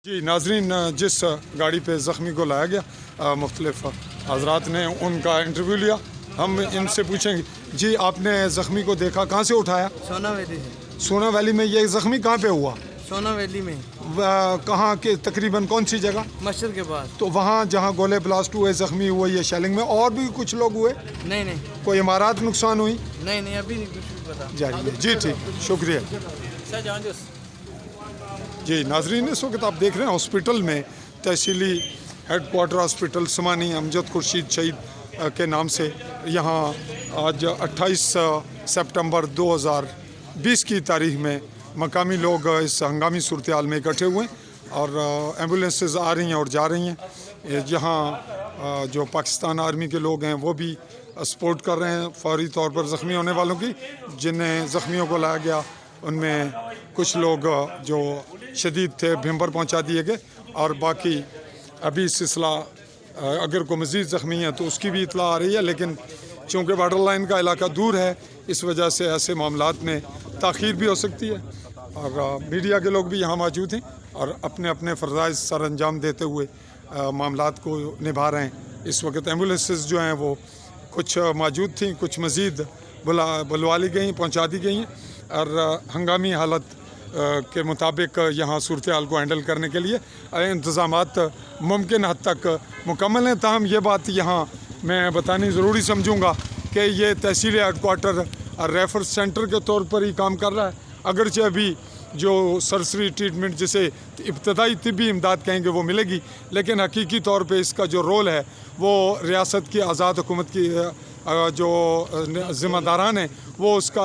जी नाजरीन, जिस गाड़ी पे ज़ख्मी को लाया गया, मुख्तलिफ हजरात ने उनका इंटरव्यू लिया। हम इनसे पूछेंगे, जी आपने ज़ख्मी को देखा, कहाँ से उठाया? सोना वैली से। सोना वैली में। ये ज़ख्मी कहाँ पे हुआ? सोना वैली में। कहाँ के तकरीबन कौन सी जगह? मस्जिद के पास। तो वहाँ जहाँ गोले ब्लास्ट हुए, ज़ख्मी हुए ये शेलिंग में, और भी कुछ लोग हुए? नहीं नहीं कोई इमारत नुकसान हुई? नहीं अभी नहीं कुछ भी पता। जाइए जी, ठीक, शुक्रिया। जी नाजरीन, इस वक्त आप देख रहे हैं हॉस्पिटल में, तहसीली हेडक्वार्टर हॉस्पिटल समानी अमजद खुर्शीद शहीद के नाम से यहाँ आज 28 सितंबर 2020 की तारीख में मकामी लोग इस हंगामी सूरत हाल में इकट्ठे हुए और एम्बुलेंसेस आ रही हैं और जा रही हैं। यहाँ जो पाकिस्तान आर्मी के लोग हैं वो भी सपोर्ट कर रहे हैं फौरी तौर पर ज़ख्मी होने वालों की। जिन्हें ज़ख्मियों को लाया गया उनमें कुछ लोग जो शदीद थे भिम्बर पहुंचा दिए गए, और बाकी अभी सिलसिला अगर कोई मज़ीद ज़ख्मी है तो उसकी भी इतला आ रही है, लेकिन चूँकि बॉर्डर लाइन का इलाका दूर है इस वजह से ऐसे मामलात में ताख़ीर भी हो सकती है। और मीडिया के लोग भी यहाँ मौजूद हैं और अपने अपने फ़रज़ाइज़ सर अंजाम देते हुए मामलात को निभा रहे हैं। इस वक्त एम्बुलेंसेस जो हैं वो कुछ मौजूद थी, कुछ मज़ीद बुलवा ली गई, पहुँचा दी गई हैं, और हंगामी हालत के मुताबिक यहाँ सूरत हाल को हैंडल करने के लिए इंतज़ामात मुमकिन हद तक मुकम्मल हैं। ताहम ये बात यहाँ मैं बतानी ज़रूरी समझूँगा कि ये तहसील हेडक्वार्टर और रेफर सेंटर के तौर पर ही काम कर रहा है, अगरचे अभी जो सरसरी ट्रीटमेंट जिसे इब्तदाई तिब्बी इमदाद कहेंगे वो मिलेगी, लेकिन हकीकी तौर पे इसका जो रोल है वो रियासत की आज़ाद हुकूमत की जो ज़िम्मेदारान हैं वो उसका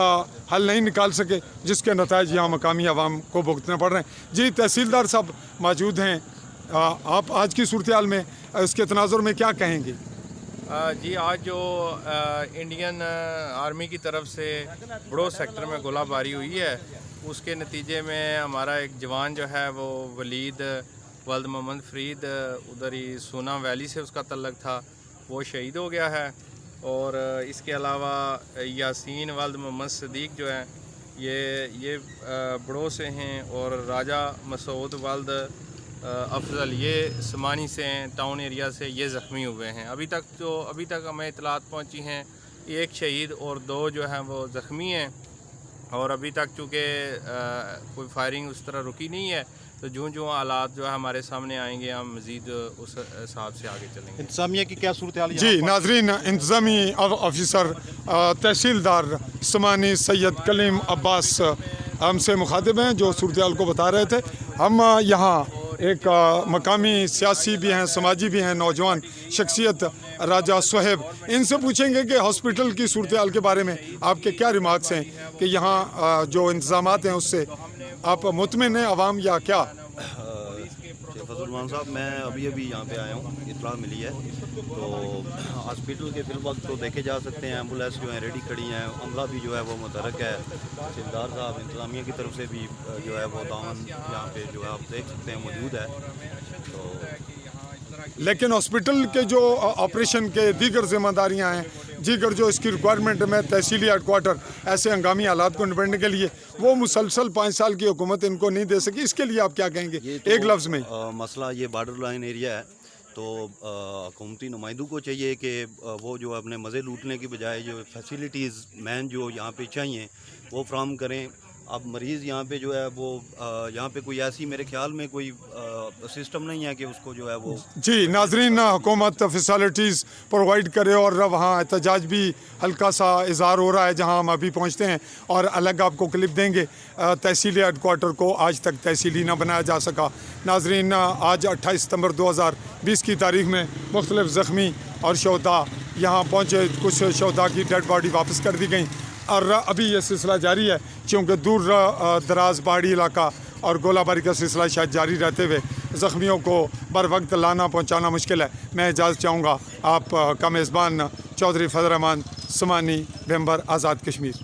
हल नहीं निकाल सके, जिसके नताइज यहाँ मकामी आवाम को भुगतने पड़ रहे हैं। जी तहसीलदार साहब मौजूद हैं, आप आज की सूरत हाल में इसके तनाजुर में क्या कहेंगे? जी आज जो इंडियन आर्मी की तरफ से बड़ो सेक्टर में गोलाबारी हुई है उसके नतीजे में हमारा एक जवान जो है वो वलीद वल्द मोहम्मद फरीद उधर ही सोना वैली से उसका तल्लक था, वो शहीद हो गया है। और इसके अलावा यासीन वल्द मोहम्मद सदीक जो है ये बड़ो से हैं, और राजा मसूद वल्द अफजल ये समानी से हैं, टाउन एरिया से, ये ज़ख्मी हुए हैं। अभी तक हमें इतलात पहुंची हैं एक शहीद और दो जो हैं वो ज़ख्मी हैं, और अभी तक चूँकि कोई फायरिंग उस तरह रुकी नहीं है, तो जो हालात जो है हमारे सामने आएंगे हम मज़ीद उस हिसाब से आगे चलेंगे। इंतज़ामिया की क्या सूरत हाल? जी नाजरीन, इंतज़ामी ऑफिसर तहसीलदार समानी सैयद कलीम अब्बास हमसे मुखातिब हैं जो सूरत हाल को बता रहे थे। हम यहाँ एक मकामी सियासी भी हैं, समाजी भी हैं, नौजवान शख्सियत राजा सुहेब, इनसे पूछेंगे कि हॉस्पिटल की सूरत हाल के बारे में आपके क्या रिमार्क्स हैं कि यहाँ जो इंतज़ामात हैं उससे आप मुतमिन हैं आवाम या क्या? फजलमान साहब, मैं अभी यहाँ पे आया हूँ, इतला मिली है तो हॉस्पिटल के फिलवक्त तो देखे जा सकते हैं एम्बुलेंस जो है रेडी खड़ी हैं, अमला भी जो है वो मुतहरक है, तहसीलदार साहब इंतज़ामिया की तरफ से भी जो है वो दामन यहाँ पे जो है आप देख सकते हैं मौजूद है। तो लेकिन हॉस्पिटल के जो ऑपरेशन के दीगर जिम्मेदारियां हैं, दीगर जो इसकी रिक्वायरमेंट में तहसीली हेडक्वार्टर ऐसे हंगामी हालात को निपटने के लिए वो मुसलसल 5 साल की हुकूमत इनको नहीं दे सकी, इसके लिए आप क्या कहेंगे एक लफ्ज़ में? मसला ये बॉर्डर लाइन एरिया है, तो हुकूमती नुमाइंदों को चाहिए कि वो जो अपने मज़े लूटने की बजाय जो फैसिलिटीज़ मैन जो यहाँ पे चाहिए वो फ्राहम करें। अब मरीज़ यहाँ पे जो है वो यहाँ पे कोई ऐसी मेरे ख्याल में कोई सिस्टम नहीं है कि उसको जो है वो। जी नाजरीन, हुकूमत फैसिलिटीज़ प्रोवाइड करे, और वहाँ एहतजाज भी हल्का सा इज़हार हो रहा है जहाँ हम अभी पहुँचते हैं, और अलग आपको क्लिप देंगे। तहसीली हेडक्वार्टर को आज तक तहसीली ना बनाया जा सका। नाजरीन, आज 28 सितंबर 2020 की तारीख में मुख्तलिफ ज़ख्मी और शहदा यहाँ पहुँचे, कुछ शहदा की डेड बॉडी वापस कर दी गई, और अभी ये सिलसिला जारी है क्योंकि दूर दराज पहाड़ी इलाका और गोलाबारी का सिलसिला शायद जारी रहते हुए ज़ख्मियों को बर वक्त लाना पहुंचाना मुश्किल है। मैं इजाज़त चाहूँगा आप का मेज़बान चौधरी फजल रहमान समानी भिम्बर आज़ाद कश्मीर।